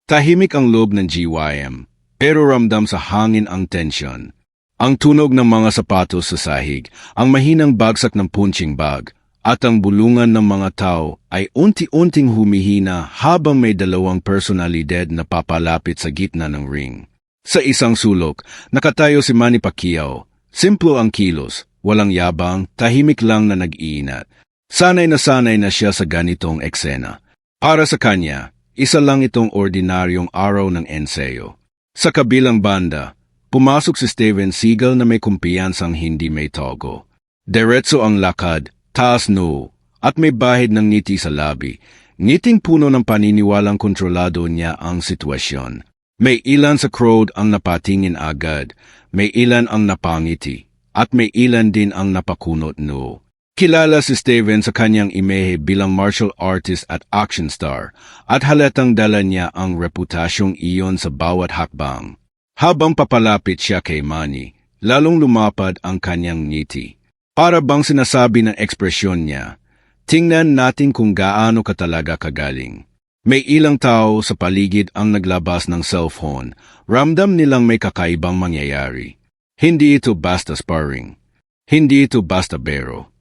Tahimik ang loob ng GYM, pero ramdam sa hangin ang tensyon. Ang tunog ng mga sapatos sa sahig, ang mahinang bagsak ng punching bag, at ang bulungan ng mga tao ay unti-unting humihina habang may dalawang personalidad na papalapit sa gitna ng ring. Sa isang sulok, nakatayo si Manny Pacquiao. Simplo ang kilos, walang yabang, tahimik lang na nag-iinat. Sanay na siya sa ganitong eksena. Para sa kanya, isa lang itong ordinaryong araw ng ensayo. Sa kabilang banda, pumasok si Steven Seagal na may kumpiyansang hindi may togo. Diretso ang lakad, taas noo, at may bahid ng ngiti sa labi. Ngiting puno ng paniniwalang kontrolado niya ang sitwasyon. May ilan sa crowd ang napatingin agad, may ilan ang napangiti, at may ilan din ang napakunot noo. Kilala si Steven sa kanyang imehe bilang martial artist at action star, at halatang dala niya ang reputasyong iyon sa bawat hakbang. Habang papalapit siya kay Manny, lalong lumapad ang kanyang ngiti. Para bang sinasabi ng ekspresyon niya, tingnan natin kung gaano ka talaga kagaling. May ilang tao sa paligid ang naglabas ng cellphone, ramdam nilang may kakaibang mangyayari. Hindi ito basta sparring. Hindi ito basta bero.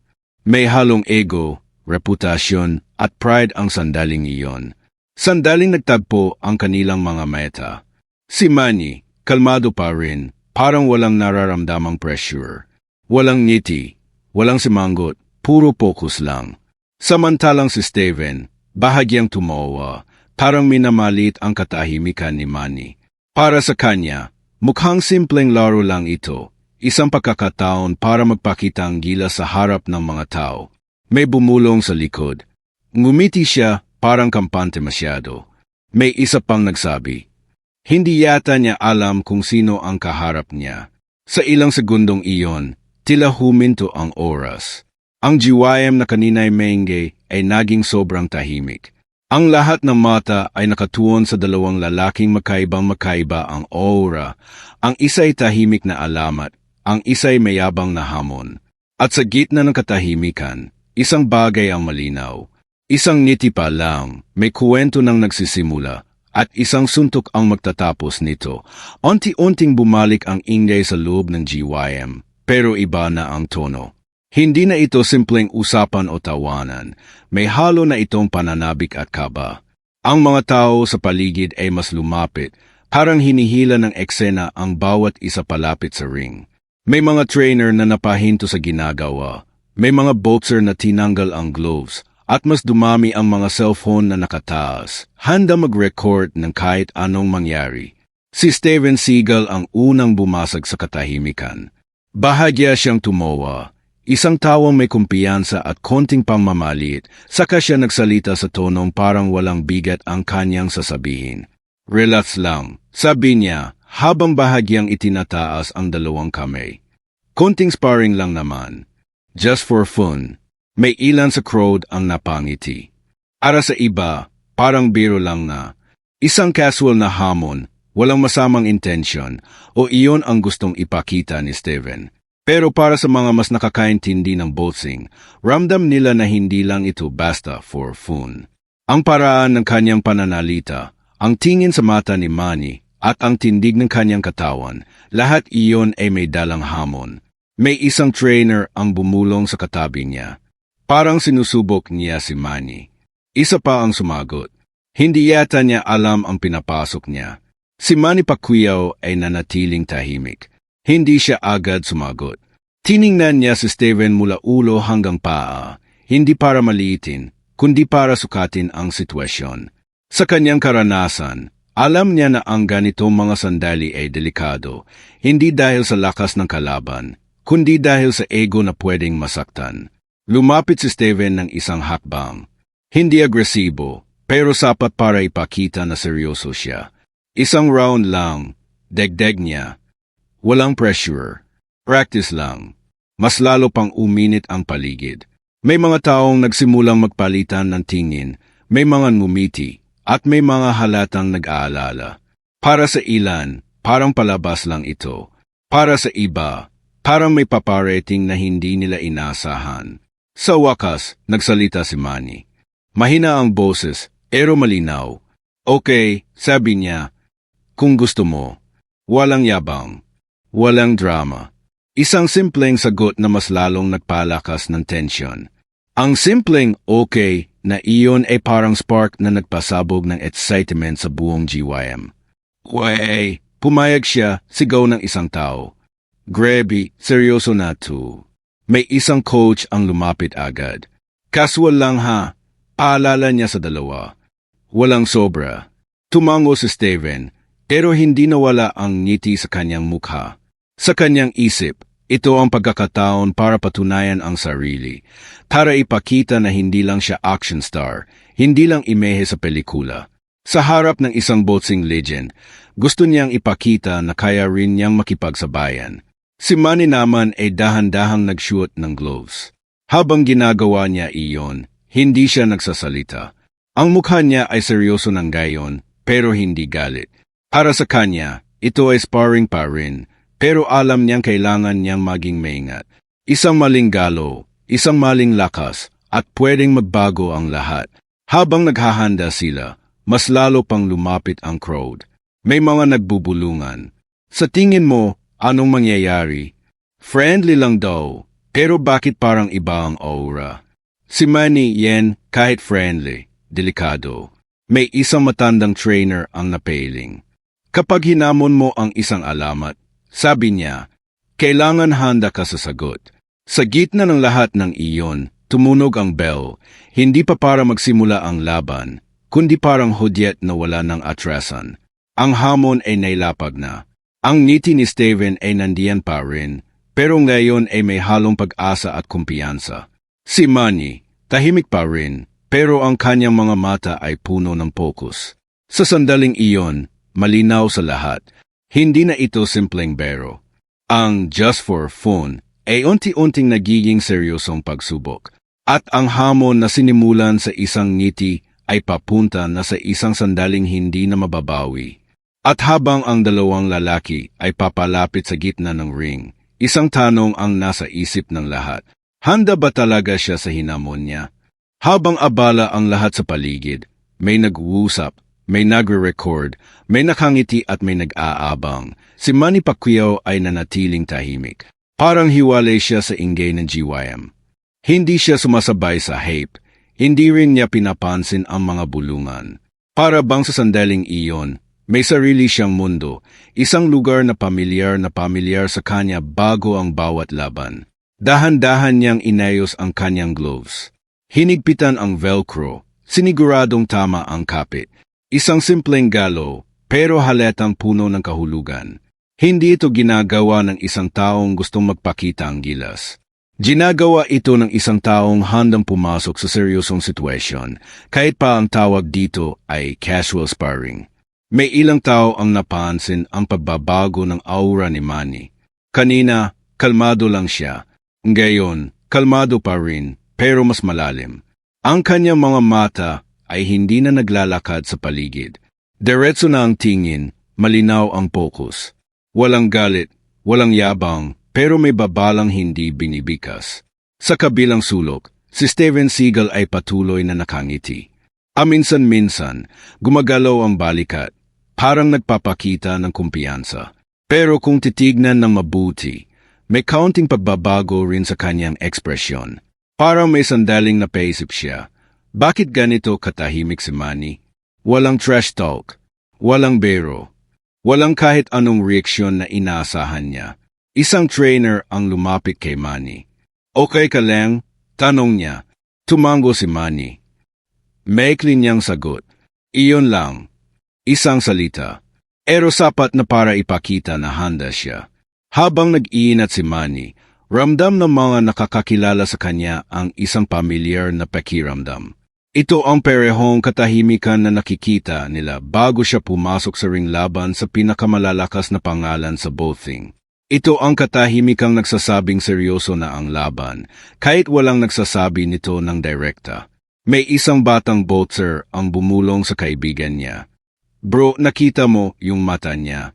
May halong ego, reputasyon, at pride ang sandaling iyon. Sandaling nagtagpo ang kanilang mga meta. Si Manny, kalmado pa rin, parang walang nararamdamang pressure. Walang ngiti, walang simangot, puro focus lang. Samantalang si Steven, bahagyang tumawa, parang minamalit ang katahimikan ni Manny. Para sa kanya, mukhang simpleng laro lang ito, isang pagkakataon para magpakita ang gilas sa harap ng mga tao. May bumulong sa likod. Ngumiti siya, parang kampante masyado. May isa pang nagsabi. Hindi yata niya alam kung sino ang kaharap niya. Sa ilang segundong iyon, tila huminto ang oras. Ang GYM na kanina'y maingay ay naging sobrang tahimik. Ang lahat ng mata ay nakatuon sa dalawang lalaking magkaibang-magkaiba ang aura. Ang isa'y tahimik na alamat, ang isa'y mayabang na hamon. At sa gitna ng katahimikan, isang bagay ang malinaw. Isang ngiti pa lang, may kuwento nang nagsisimula. At isang suntok ang magtatapos nito. Unti-unting bumalik ang ingay sa loob ng GYM, pero iba na ang tono. Hindi na ito simpleng usapan o tawanan, may halo na itong pananabik at kaba. Ang mga tao sa paligid ay mas lumapit, parang hinihila ng eksena ang bawat isa palapit sa ring. May mga trainer na napahinto sa ginagawa, may mga boxer na tinanggal ang gloves, at mas dumami ang mga cellphone na nakataas, handa mag-record ng kahit anong mangyari. Si Steven Seagal ang unang bumasag sa katahimikan. Bahagya siyang tumawa, isang tawang may kumpiyansa at konting pamamalit, saka siya nagsalita sa tonong parang walang bigat ang kanyang sasabihin. Relax lang, sabi niya, habang bahagyang itinataas ang dalawang kamay. Konting sparring lang naman. Just for fun. May ilan sa crowd ang napangiti. Para sa iba, parang biro lang na. Isang casual na hamon, walang masamang intention, o iyon ang gustong ipakita ni Steven. Pero para sa mga mas nakakaintindi ng boxing, ramdam nila na hindi lang ito basta for fun. Ang paraan ng kanyang pananalita, ang tingin sa mata ni Manny, at ang tindig ng kanyang katawan, lahat iyon ay may dalang hamon. May isang trainer ang bumulong sa katabi niya. Parang sinusubok niya si Manny. Isa pa ang sumagot. Hindi yata niya alam ang pinapasok niya. Si Manny Pacquiao ay nanatiling tahimik. Hindi siya agad sumagot. Tiningnan niya si Steven mula ulo hanggang paa, hindi para maliitin, kundi para sukatin ang sitwasyon. Sa kanyang karanasan, alam niya na ang ganitong mga sandali ay delikado, hindi dahil sa lakas ng kalaban, kundi dahil sa ego na pwedeng masaktan. Lumapit si Steven ng isang hakbang. Hindi agresibo, pero sapat para ipakita na seryoso siya. Isang round lang, degdeg niya. Walang pressure. Practice lang. Mas lalo pang uminit ang paligid. May mga taong nagsimulang magpalitan ng tingin, may mga ngumiti, at may mga halatang nag-aalala. Para sa ilan, parang palabas lang ito. Para sa iba, parang may paparating na hindi nila inasahan. Sa wakas, nagsalita si Manny. Mahina ang boses, pero malinaw. Okay, sabi niya, kung gusto mo. Walang yabang. Walang drama. Isang simpleng sagot na mas lalong nagpalakas ng tensyon. Ang simpleng okay na iyon ay parang spark na nagpasabog ng excitement sa buong GYM. Wey, pumayag siya, sigaw ng isang tao. Grabe, seryoso na to. May isang coach ang lumapit agad. Casual lang ha, paalala niya sa dalawa. Walang sobra. Tumango si Steven, pero hindi nawala ang ngiti sa kanyang mukha. Sa kanyang isip, ito ang pagkakataon para patunayan ang sarili. Para ipakita na hindi lang siya action star, hindi lang imehe sa pelikula. Sa harap ng isang boxing legend, gusto niyang ipakita na kaya rin niyang makipagsabayan. Si Manny naman ay dahan-dahang nag-shoot ng gloves. Habang ginagawa niya iyon, hindi siya nagsasalita. Ang mukha niya ay seryoso ng gayon, pero hindi galit. Para sa kanya, ito ay sparring pa rin. Pero alam niyang kailangan niyang maging maingat. Isang maling galaw, isang maling lakas, at pwedeng magbago ang lahat. Habang naghahanda sila, mas lalo pang lumapit ang crowd. May mga nagbubulungan. Sa tingin mo, anong mangyayari? Friendly lang daw, pero bakit parang iba ang aura? Si Manny Yen, kahit friendly, delikado. May isang matandang trainer ang napiling. Kapag hinamon mo ang isang alamat, sabi niya, kailangan handa ka sa sagot. Sa gitna ng lahat ng iyon, tumunog ang bell, hindi pa para magsimula ang laban, kundi parang hudyat na wala ng atrasan. Ang hamon ay nailapag na. Ang ngiti ni Steven ay nandiyan pa rin, pero ngayon ay may halong pag-asa at kumpiyansa. Si Manny, tahimik pa rin, pero ang kanyang mga mata ay puno ng focus. Sa sandaling iyon, malinaw sa lahat. Hindi na ito simpleng bero. Ang just for fun ay unti-unting nagiging seryosong pagsubok. At ang hamon na sinimulan sa isang ngiti ay papunta na sa isang sandaling hindi na mababawi. At habang ang dalawang lalaki ay papalapit sa gitna ng ring, isang tanong ang nasa isip ng lahat. Handa ba talaga siya sa hinamon niya? Habang abala ang lahat sa paligid, may nag-uusap. May nagre-record, may nakangiti at may nag-aabang. Si Manny Pacquiao ay nanatiling tahimik. Parang hiwalay siya sa ingay ng GYM. Hindi siya sumasabay sa hype. Hindi rin niya pinapansin ang mga bulungan. Para bang sa sandaling iyon, may sarili siyang mundo. Isang lugar na pamilyar sa kanya bago ang bawat laban. Dahan-dahan niyang inayos ang kanyang gloves. Hinigpitan ang velcro. Siniguradong tama ang kapit. Isang simpleng galaw, pero halatang puno ng kahulugan. Hindi ito ginagawa ng isang taong gustong magpakita ang gilas. Ginagawa ito ng isang taong handang pumasok sa seryosong sitwasyon, kahit pa ang tawag dito ay casual sparring. May ilang tao ang napansin ang pagbabago ng aura ni Manny. Kanina, kalmado lang siya. Ngayon, kalmado pa rin, pero mas malalim. Ang kanyang mga mata ay hindi na naglalakad sa paligid. Diretso na ang tingin, malinaw ang focus. Walang galit, walang yabang, pero may babalang hindi binibikas. Sa kabilang sulok, si Steven Seagal ay patuloy na nakangiti. Aminsan-minsan, gumagalaw ang balikat, parang nagpapakita ng kumpiyansa. Pero kung titignan ng mabuti, may kaunting pagbabago rin sa kanyang ekspresyon. Parang may sandaling napaisip siya. Bakit ganito katahimik si Manny? Walang trash talk, walang bero, walang kahit anong reaksyon na inaasahan niya. Isang trainer ang lumapit kay Manny. Okay ka lang? Tanong niya. Tumango si Manny. Maikli niyang sagot. Iyon lang. Isang salita. Pero sapat na para ipakita na handa siya. Habang nag-iinat si Manny, ramdam ng mga nakakakilala sa kanya ang isang pamilyar na pakiramdam. Ito ang parehong katahimikan na nakikita nila bago siya pumasok sa ring laban sa pinakamalalakas na pangalan sa boxing. Ito ang katahimikang nagsasabing seryoso na ang laban, kahit walang nagsasabi nito ng direkta. May isang batang boxer ang bumulong sa kaibigan niya. Bro, nakita mo yung mata niya.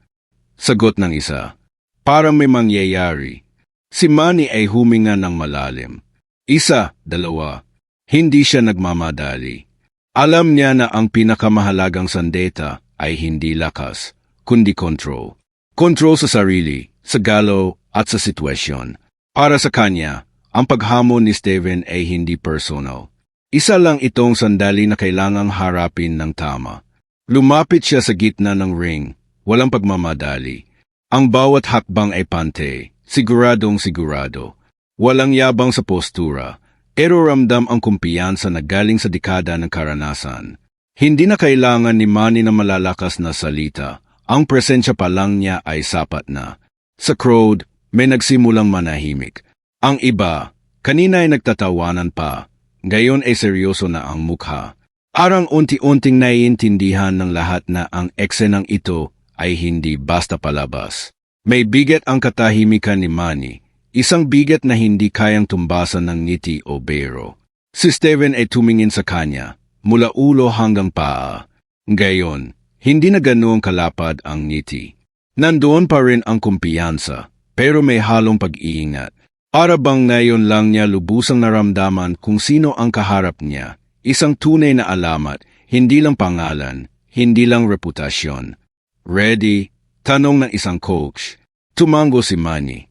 Sagot ng isa. Parang may mangyayari. Si Manny ay huminga ng malalim. Isa, dalawa. Hindi siya nagmamadali. Alam niya na ang pinakamahalagang sandata ay hindi lakas, kundi control. Control sa sarili, sa galaw at sa sitwasyon. Para sa kanya, ang paghamon ni Steven ay hindi personal. Isa lang itong sandali na kailangang harapin ng tama. Lumapit siya sa gitna ng ring, walang pagmamadali. Ang bawat hakbang ay pante, siguradong sigurado. Walang yabang sa postura, pero ramdam ang kumpiyansa na galing sa dekada ng karanasan. Hindi na kailangan ni Manny na malalakas na salita. Ang presensya pa lang niya ay sapat na. Sa crowd, may nagsimulang manahimik. Ang iba, kanina ay nagtatawanan pa. Ngayon ay seryoso na ang mukha. Parang unti-unting naiintindihan ng lahat na ang eksenang ito ay hindi basta palabas. May bigat ang katahimikan ni Manny, isang bigat na hindi kayang tumbasan ng ngiti o biro. Si Steven ay tumingin sa kanya, mula ulo hanggang paa. Ngayon, hindi na ganoong kalapad ang ngiti. Nandoon pa rin ang kumpiyansa, pero may halong pag-iingat. Para bang ngayon lang niya lubusang naramdaman kung sino ang kaharap niya. Isang tunay na alamat, hindi lang pangalan, hindi lang reputasyon. Ready? Tanong ng isang coach. Tumango si Manny.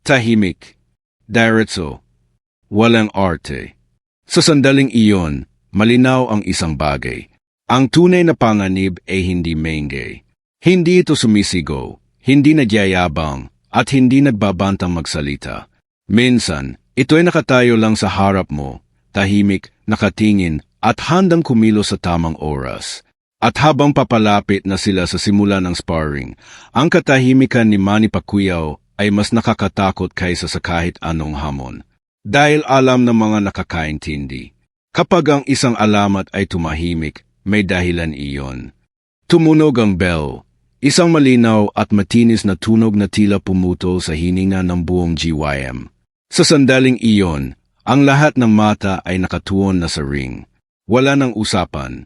Tahimik. Diretso. Walang arte. Sa sandaling iyon, malinaw ang isang bagay. Ang tunay na panganib ay hindi maingay. Hindi ito sumisigaw, hindi nagyayabang, at hindi nagbabantang magsalita. Minsan, ito ay nakatayo lang sa harap mo, tahimik, nakatingin, at handang kumilos sa tamang oras. At habang papalapit na sila sa simula ng sparring, ang katahimikan ni Manny Pacquiao ay mas nakakatakot kaysa sa kahit anong hamon. Dahil alam ng mga nakakaintindi, kapag ang isang alamat ay tumahimik, may dahilan iyon. Tumunog ang bell, isang malinaw at matinis na tunog na tila pumutol sa hininga ng buong GYM. Sa sandaling iyon, ang lahat ng mata ay nakatuon na sa ring. Wala ng usapan,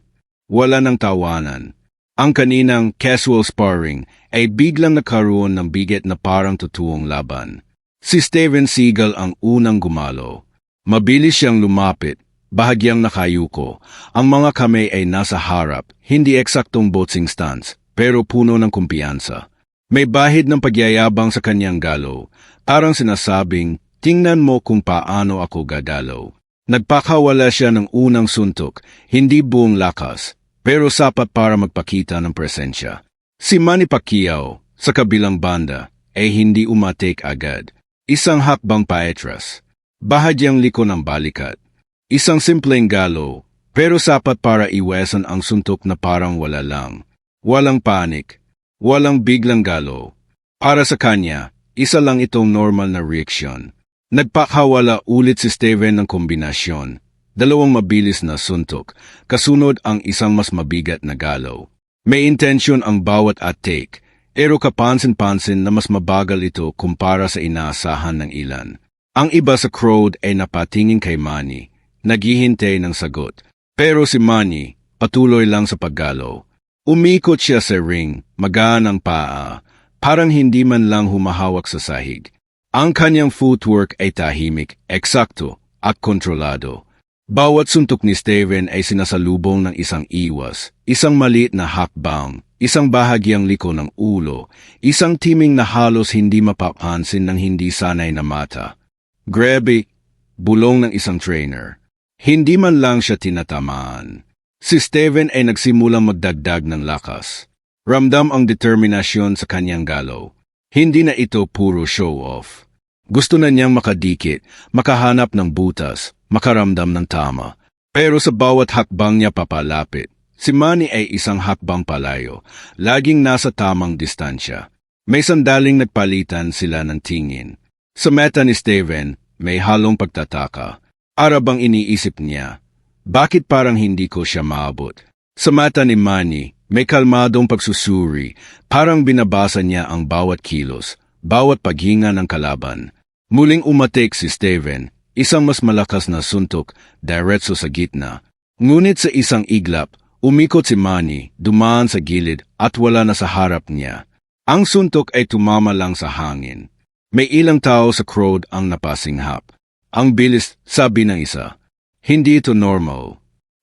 wala ng tawanan. Ang kaninang casual sparring ay biglang nakaroon ng bigat na parang totoong laban. Si Steven Seagal ang unang gumalo. Mabilis siyang lumapit, bahagyang nakayuko. Ang mga kamay ay nasa harap, hindi eksaktong boxing stance, pero puno ng kumpiyansa. May bahid ng pagyayabang sa kanyang galaw, parang sinasabing, tingnan mo kung paano ako gagalaw. Nagpakawala siya ng unang suntok, hindi buong lakas, pero sapat para magpakita ng presensya. Si Manny Pacquiao, sa kabilang banda, ay hindi umatik agad. Isang hakbang paetras, bahagyang liko ng balikat. Isang simpleng galaw, pero sapat para iwasan ang suntok na parang wala lang. Walang panik, walang biglang galaw. Para sa kanya, isa lang itong normal na reaksyon. Nagpakawala ulit si Steven ng kombinasyon. Dalawang mabilis na suntok, kasunod ang isang mas mabigat na galaw. May intensyon ang bawat at-take, pero kapansin-pansin na mas mabagal ito kumpara sa inaasahan ng ilan. Ang iba sa crowd ay napatingin kay Manny, naghihintay ng sagot. Pero si Manny, patuloy lang sa paggalaw. Umikot siya sa ring, magaan ang paa, parang hindi man lang humahawak sa sahig. Ang kanyang footwork ay tahimik, eksakto, at kontrolado. Bawat suntok ni Steven ay sinasalubong ng isang iwas, isang maliit na hakbang, isang bahagyang liko ng ulo, isang timing na halos hindi mapapansin ng hindi sanay na mata. Grabe, bulong ng isang trainer. Hindi man lang siya tinatamaan. Si Steven ay nagsimulang magdagdag ng lakas. Ramdam ang determinasyon sa kanyang galaw. Hindi na ito puro show-off. Gusto na niyang makadikit, makahanap ng butas, makaramdam ng tama. Pero sa bawat hakbang niya papalapit, si Manny ay isang hakbang palayo, laging nasa tamang distansya. May sandaling nagpalitan sila ng tingin. Sa meta ni Steven, may halong pagtataka. Arabang iniisip niya, bakit parang hindi ko siya maabot? Sa mata ni Manny, may kalmadong pagsusuri, parang binabasa niya ang bawat kilos, bawat paghinga ng kalaban. Muling umatik si Steven, isang mas malakas na suntok, diretso sa gitna. Ngunit sa isang iglap, umikot si Manny, dumaan sa gilid at wala na sa harap niya. Ang suntok ay tumama lang sa hangin. May ilang tao sa crowd ang napasinghap. Ang bilis, sabi ng isa. Hindi ito normal.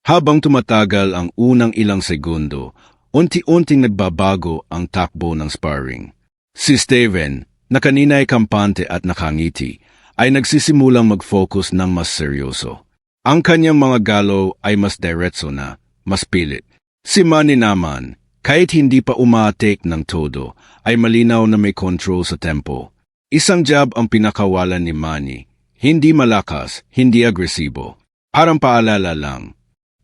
Habang tumatagal ang unang ilang segundo, unti-unting nagbabago ang takbo ng sparring. Si Steven, na kanina ay kampante at nakangiti, ay nagsisimulang mag-focus ng mas seryoso. Ang kanyang mga galaw ay mas diretso na, mas pilit. Si Manny naman, kahit hindi pa umatik ng todo, ay malinaw na may control sa tempo. Isang jab ang pinakawalan ni Manny, hindi malakas, hindi agresibo. Parang paalala lang.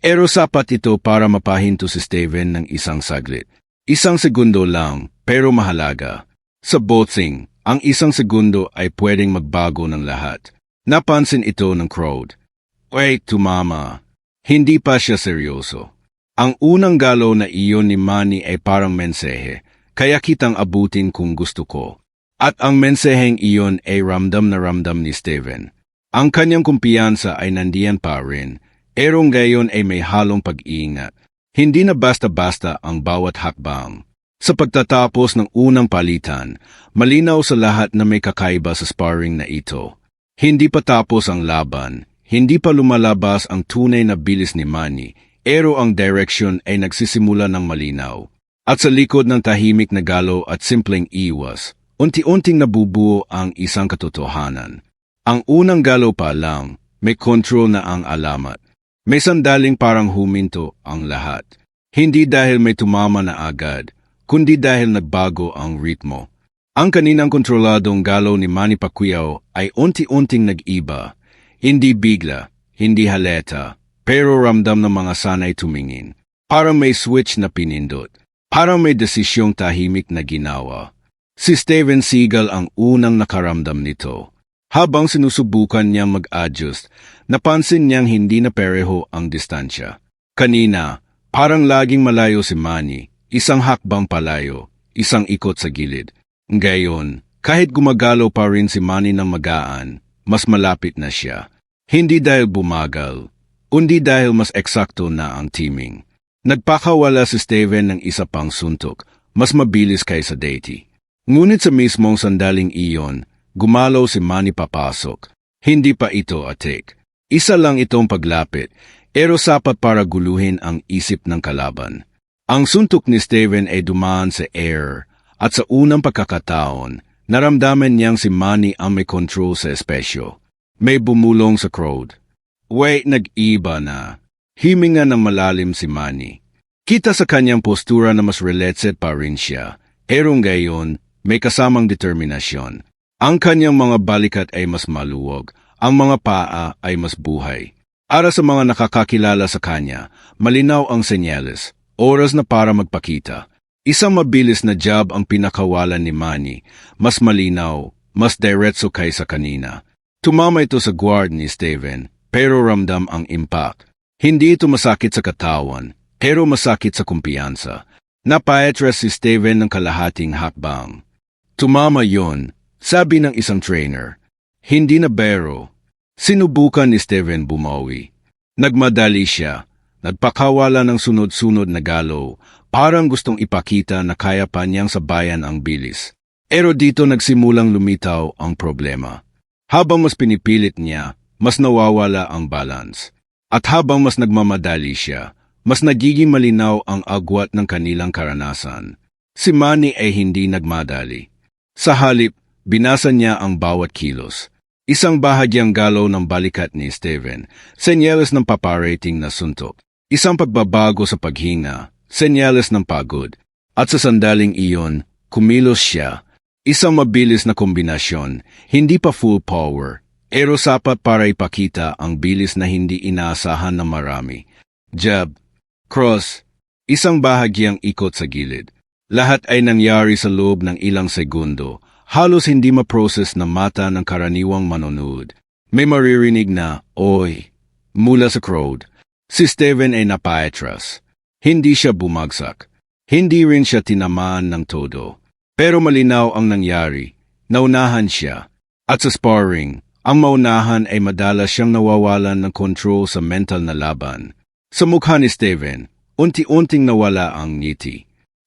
Pero sapat ito para mapahinto si Steven ng isang saglit. Isang segundo lang, pero mahalaga. Sa boxing, ang isang segundo ay pwedeng magbago ng lahat. Napansin ito ng crowd. Wait, tumama. Hindi pa siya seryoso. Ang unang galaw na iyon ni Manny ay parang mensahe, kaya kitang abutin kung gusto ko. At ang mensaheng iyon ay ramdam na ramdam ni Steven. Ang kanyang kumpiyansa ay nandiyan pa rin, pero ngayon ay may halong pag-iingat. Hindi na basta-basta ang bawat hakbang. Sa pagtatapos ng unang palitan, malinaw sa lahat na may kakaiba sa sparring na ito. Hindi pa tapos ang laban, hindi pa lumalabas ang tunay na bilis ni Manny, pero ang direksyon ay nagsisimula ng malinaw. At sa likod ng tahimik na galaw at simpleng iwas, unti-unting nabubuo ang isang katotohanan. Ang unang galaw pa lang, may control na ang alamat. May sandaling parang huminto ang lahat. Hindi dahil may tumama na agad, kundi dahil nagbago ang ritmo. Ang kaninang kontroladong galaw ni Manny Pacquiao ay unti-unting nag-iba. Hindi bigla, hindi halata, pero ramdam ng mga sanay tumingin. Parang may switch na pinindot. Parang may desisyong tahimik na ginawa. Si Steven Seagal ang unang nakaramdam nito. Habang sinusubukan niyang mag-adjust, napansin niyang hindi na pareho ang distansya. Kanina, parang laging malayo si Manny, isang hakbang palayo, isang ikot sa gilid. Ngayon, kahit gumagalaw pa rin si Manny ng magaan, mas malapit na siya. Hindi dahil bumagal, kundi dahil mas eksakto na ang timing. Nagpakawala si Steven ng isa pang suntok, mas mabilis kaysa dati. Ngunit sa mismong sandaling iyon, gumalaw si Manny papasok. Hindi pa ito atik. Isa lang itong paglapit, pero sapat para guluhin ang isip ng kalaban. Ang suntok ni Steven ay dumaan sa air, at sa unang pagkakataon, naramdaman niyang si Manny ang may control sa espesyo. May bumulong sa crowd. Wait, nag-iba na. Himinga ng malalim si Manny. Kita sa kanyang postura na mas relaxed pa rin siya, pero ngayon, may kasamang determinasyon. Ang kanyang mga balikat ay mas maluwag, ang mga paa ay mas buhay. Para sa mga nakakakilala sa kanya, malinaw ang senyales, oras na para magpakita. Isang mabilis na jab ang pinakawalan ni Manny, mas malinaw, mas diretso kaysa kanina. Tumama ito sa guard ni Steven, pero ramdam ang impact. Hindi ito masakit sa katawan, pero masakit sa kumpiyansa. Napaatras si Steven ng kalahating hakbang. Tumama yon. Sabi ng isang trainer, hindi na bero. Sinubukan ni Steven bumawi. Nagmadali siya, nagpakawala ng sunod-sunod na galaw, parang gustong ipakita na kaya pa niyang sabayan ang bilis. Pero dito nagsimulang lumitaw ang problema. Habang mas pinipilit niya, mas nawawala ang balance. At habang mas nagmamadali siya, mas nagiging malinaw ang agwat ng kanilang karanasan. Si Manny ay hindi nagmadali. Sa halip, binasa niya ang bawat kilos. Isang bahagyang galaw ng balikat ni Steven, senyales ng paparating na suntok. Isang pagbabago sa paghinga, senyales ng pagod. At sa sandaling iyon, kumilos siya. Isang mabilis na kombinasyon, hindi pa full power, pero sapat para ipakita ang bilis na hindi inaasahan ng marami. Jab, cross, isang bahagyang ikot sa gilid. Lahat ay nangyari sa loob ng ilang segundo. Halos hindi ma-process ng mata ng karaniwang manonood. May maririnig na, oy, mula sa crowd. Si Steven ay napaatras. Hindi siya bumagsak. Hindi rin siya tinamaan ng todo. Pero malinaw ang nangyari. Naunahan siya. At sa sparring, ang maunahan ay madalas siyang nawawalan ng control sa mental na laban. Sa mukha ni Steven, unti-unting nawala ang ngiti.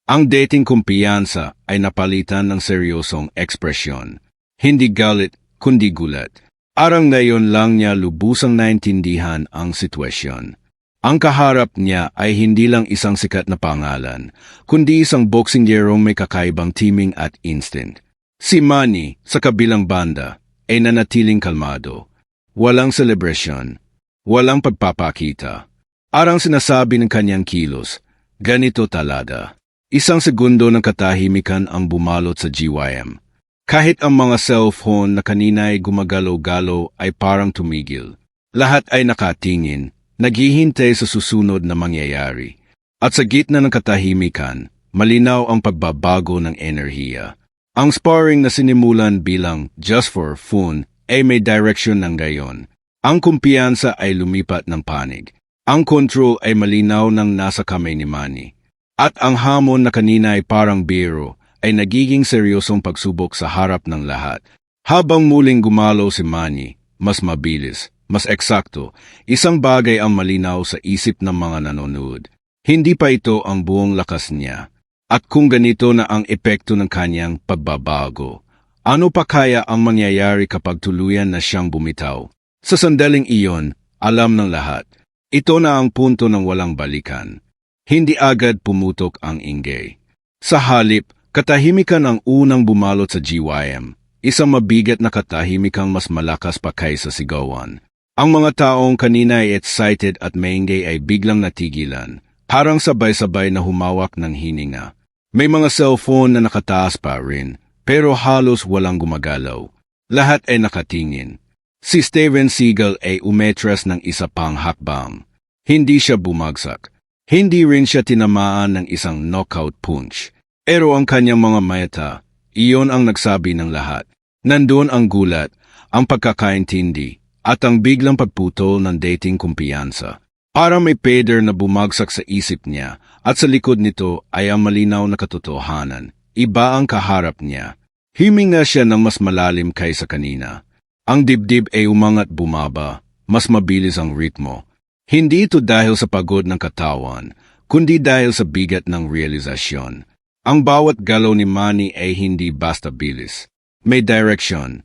Ang dating kumpiyansa ay napalitan ng seryosong ekspresyon. Hindi galit, kundi gulat. Arang ngayon lang niya lubusang naintindihan ang sitwasyon. Ang kaharap niya ay hindi lang isang sikat na pangalan, kundi isang boxingyerong may kakaibang timing at instinct. Si Manny, sa kabilang banda, ay nanatiling kalmado. Walang celebration, walang pagpapakita. Arang sinasabi ng kanyang kilos, ganito talada. Isang segundo ng katahimikan ang bumalot sa GYM. Kahit ang mga cellphone na kanina ay gumagalaw-galaw ay parang tumigil. Lahat ay nakatingin, naghihintay sa susunod na mangyayari. At sa gitna ng katahimikan, malinaw ang pagbabago ng enerhiya. Ang sparring na sinimulan bilang just for fun ay may direction ng gayon. Ang kumpiyansa ay lumipat ng panig. Ang control ay malinaw ng nasa kamay ni Manny. At ang hamon na kanina ay parang biro ay nagiging seryosong pagsubok sa harap ng lahat. Habang muling gumalaw si Manny, mas mabilis, mas eksakto, isang bagay ang malinaw sa isip ng mga nanonood. Hindi pa ito ang buong lakas niya. At kung ganito na ang epekto ng kanyang pagbabago, ano pa kaya ang mangyayari kapag tuluyan na siyang bumitaw? Sa sandaling iyon, alam ng lahat, ito na ang punto ng walang balikan. Hindi agad pumutok ang ingay. Sa halip, katahimikan ang unang bumalot sa GYM, isang mabigat na katahimikang mas malakas pa kaysa sigawan. Ang mga taong kanina ay excited at maingay ay biglang natigilan, parang sabay-sabay na humawak ng hininga. May mga cellphone na nakataas pa rin, pero halos walang gumagalaw. Lahat ay nakatingin. Si Steven Seagal ay umetras ng isa pang hakbang. Hindi siya bumagsak. Hindi rin siya tinamaan ng isang knockout punch. Pero ang kanyang mga mata, iyon ang nagsabi ng lahat. Nandun ang gulat, ang pagkakaintindi, at ang biglang pagputol ng dating kumpiyansa. Para may pader na bumagsak sa isip niya at sa likod nito ay ang malinaw na katotohanan. Iba ang kaharap niya. Himinga siya ng mas malalim kaysa kanina. Ang dibdib ay umangat bumaba, mas mabilis ang ritmo. Hindi ito dahil sa pagod ng katawan, kundi dahil sa bigat ng realisasyon. Ang bawat galaw ni Manny ay hindi basta bilis. May direction,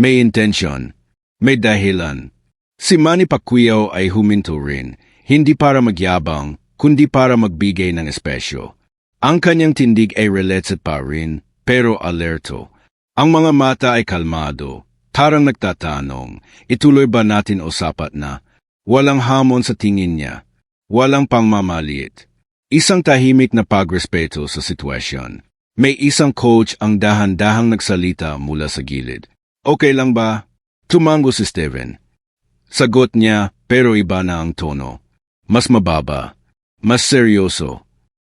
may intention, may dahilan. Si Manny Pacquiao ay huminto rin, hindi para magyabang, kundi para magbigay ng espesyo. Ang kanyang tindig ay relaxed pa rin, pero alerto. Ang mga mata ay kalmado, tarang nagtatanong, ituloy ba natin o sapat na? Walang hamon sa tingin niya, walang pangmamaliit. Isang tahimik na pagrespeto sa sitwasyon. May isang coach ang dahan-dahang nagsalita mula sa gilid. Okay lang ba? Tumango si Steven. Sagot niya, pero iba na ang tono. Mas mababa, mas seryoso,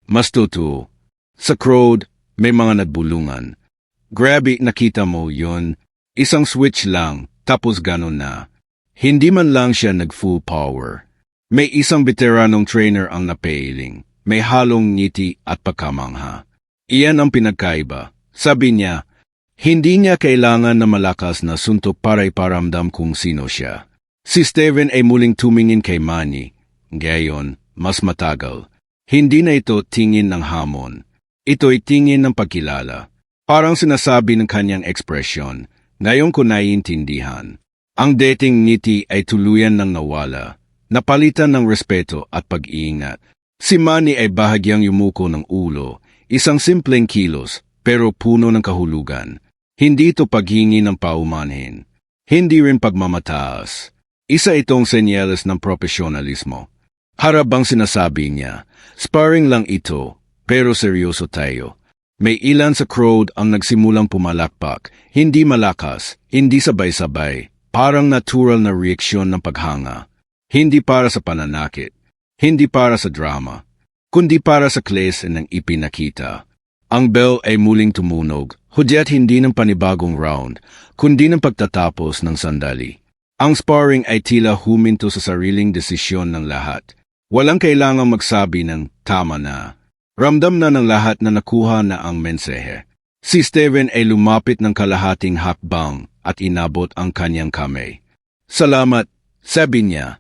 mas totoo. Sa crowd, may mga nagbulungan. Grabe, nakita mo yun. Isang switch lang, tapos ganon na. Hindi man lang siya nag-full power. May isang veteranong trainer ang napailing. May halong ngiti at pagkamangha. Iyan ang pinagkaiba. Sabi niya, hindi niya kailangan na malakas na suntok para iparamdam kung sino siya. Si Steven ay muling tumingin kay Manny. Gayon, mas matagal. Hindi na ito tingin ng hamon. Ito ay tingin ng pagkilala. Parang sinasabi ng kanyang ekspresyon, ngayon ko naiintindihan. Ang dating ngiti ay tuluyan ng nawala, napalitan ng respeto at pag-iingat. Si Manny ay bahagyang yumuko ng ulo, isang simpleng kilos, pero puno ng kahulugan. Hindi ito paghingi ng paumanhin. Hindi rin pagmamataas. Isa itong senyales ng profesionalismo. Harabang sinasabi niya, sparring lang ito, pero seryoso tayo. May ilan sa crowd ang nagsimulang pumalakpak, hindi malakas, hindi sabay-sabay, parang natural na reaksyon ng paghanga. Hindi para sa pananakit, hindi para sa drama, kundi para sa klase ng ipinakita. Ang bell ay muling tumunog, hudyat hindi ng panibagong round, kundi ng pagtatapos ng sandali. Ang sparring ay tila huminto sa sariling desisyon ng lahat. Walang kailangang magsabi ng tama na. Ramdam na ng lahat na nakuha na ang mensahe. Si Steven ay lumapit ng kalahating hakbang at inabot ang kanyang kamay. Salamat, sabi niya.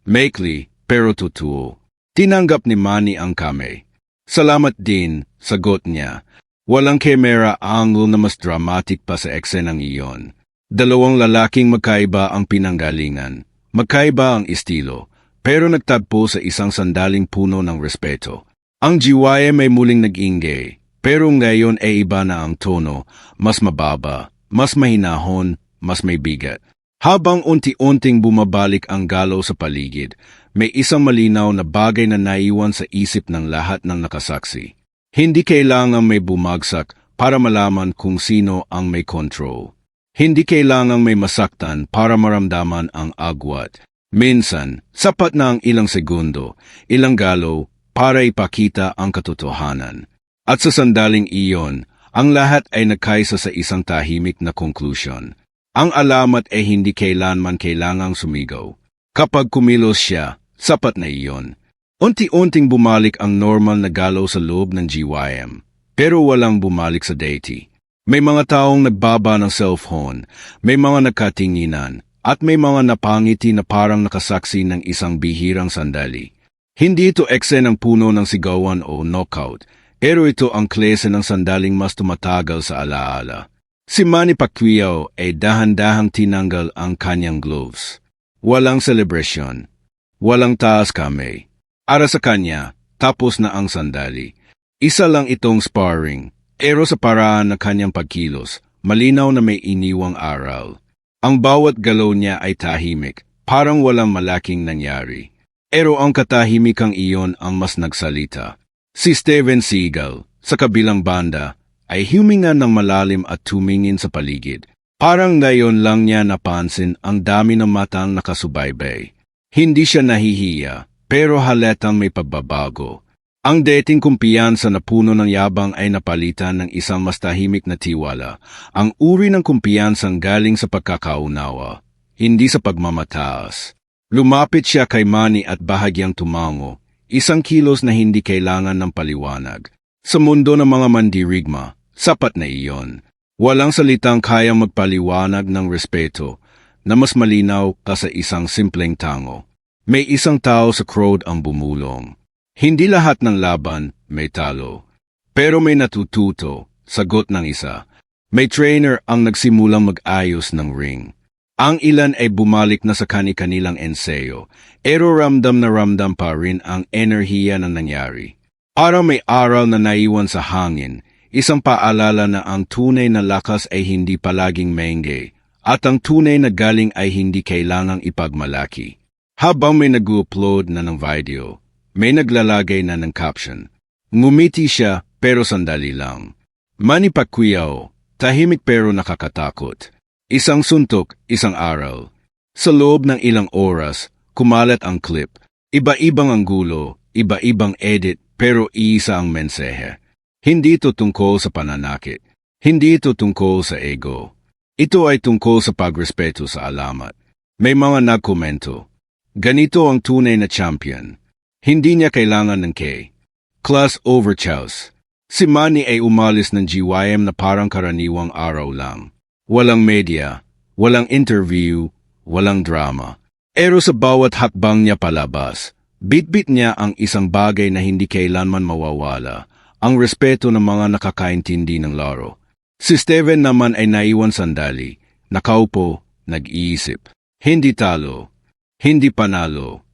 Maikli, pero totoo. Tinanggap ni Manny ang kamay. Salamat din, sagot niya. Walang camera angle na mas dramatic pa sa eksenang iyon. Dalawang lalaking magkaiba ang pinanggalingan. Magkaiba ang estilo. pero nagtagpo sa isang sandaling puno ng respeto. Ang GYM ay muling nag-ingay, pero ngayon ay iba na ang tono, mas mababa, mas mahinahon, mas may bigat. Habang unti-unting bumabalik ang galaw sa paligid, may isang malinaw na bagay na naiwan sa isip ng lahat ng nakasaksi. Hindi kailangan may bumagsak para malaman kung sino ang may control. Hindi kailangang may masaktan para maramdaman ang agwat. Minsan, sapat na ang ilang segundo, ilang galaw para ipakita ang katotohanan. At sa sandaling iyon, ang lahat ay nagkaisa sa isang tahimik na conclusion. Ang alamat ay hindi kailanman kailangang sumigaw. Kapag kumilos siya, sapat na iyon. Unti-unting bumalik ang normal na galaw sa loob ng GYM, pero walang bumalik sa deity. May mga taong nagbaba ng cellphone, may mga nagkatinginan, at may mga napangiti na parang nakasaksi ng isang bihirang sandali. Hindi ito ekse ng puno ng sigawan o knockout, pero ito ang klase ng sandaling mas tumatagal sa alaala. Si Manny Pacquiao ay dahan-dahang tinanggal ang kanyang gloves. Walang celebration, walang taas kamay. Para sa kanya, tapos na ang sandali. Isa lang itong sparring, pero sa paraan ng kanyang pagkilos, malinaw na may iniwang aral. Ang bawat galaw niya ay tahimik, parang walang malaking nangyari. Pero ang katahimikang iyon ang mas nagsalita. Si Steven Seagal, sa kabilang banda, ay huminga ng malalim at tumingin sa paligid. Parang ngayon lang niya napansin ang dami ng matang nakasubaybay. Hindi siya nahihiya, pero halatang may pagbabago. Ang dating kumpiyansa na puno ng yabang ay napalitan ng isang mas tahimik na tiwala. Ang uri ng kumpiyansang galing sa pagkakaunawa, hindi sa pagmamataas. Lumapit siya kay Manny at bahagyang tumango. Isang kilos na hindi kailangan ng paliwanag. Sa mundo ng mga mandirigma, sapat na iyon. Walang salitang kayang magpaliwanag ng respeto na mas malinaw ka sa isang simpleng tango. May isang tao sa crowd ang bumulong. Hindi lahat ng laban may talo. Pero may natututo, sagot ng isa. May trainer ang nagsimulang mag-ayos ng ring. Ang ilan ay bumalik na sa kani-kanilang ensayo, pero ramdam na ramdam pa rin ang enerhiya na nangyari. Para may aral na naiwan sa hangin, isang paalala na ang tunay na lakas ay hindi palaging maingay, at ang tunay na galing ay hindi kailangang ipagmalaki. Habang may nag-upload na ng video, may naglalagay na ng caption. Ngumiti siya pero sandali lang. Manny Pacquiao, tahimik pero nakakatakot. Isang suntok, isang aral. Sa loob ng ilang oras, kumalat ang clip. Iba-ibang anggulo, iba-ibang edit, pero iisa ang mensahe. Hindi ito tungkol sa pananakit. Hindi ito tungkol sa ego. Ito ay tungkol sa pagrespeto sa alamat. May mga nagkomento. Ganito ang tunay na champion. Hindi niya kailangan ng class over chows. Si Manny ay umalis ng GYM na parang karaniwang araw lang. Walang media, walang interview, walang drama. Pero sa bawat hakbang niya palabas, bit-bit niya ang isang bagay na hindi kailanman mawawala, ang respeto ng mga nakakaintindi ng laro. Si Steven naman ay naiwan sandali, nakaupo, nag-iisip. Hindi talo, hindi panalo,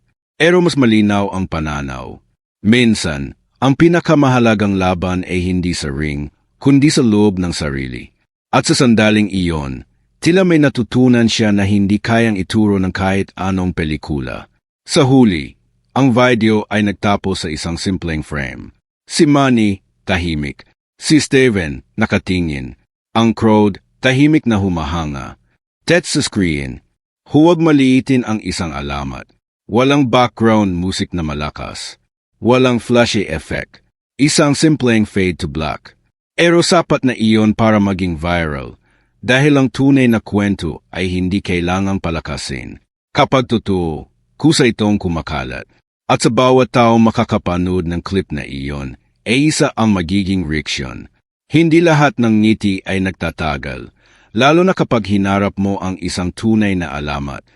pero mas malinaw ang pananaw. Minsan, ang pinakamahalagang laban ay hindi sa ring, kundi sa loob ng sarili. At sa sandaling iyon, tila may natutunan siya na hindi kayang ituro ng kahit anong pelikula. Sa huli, ang video ay nagtapos sa isang simpleng frame. Si Manny, tahimik. Si Steven, nakatingin. Ang crowd, tahimik na humahanga. Text sa screen, huwag maliitin ang isang alamat. Walang background music na malakas. Walang flashy effect. Isang simpleng fade to black. Pero sapat na iyon para maging viral, dahil ang tunay na kwento ay hindi kailangang palakasin. Kapag totoo, kusa itong kumakalat. At sa bawat tao makakapanood ng clip na iyon, ay isa ang magiging reaksyon. Hindi lahat ng ngiti ay nagtatagal, lalo na kapag hinarap mo ang isang tunay na alamat.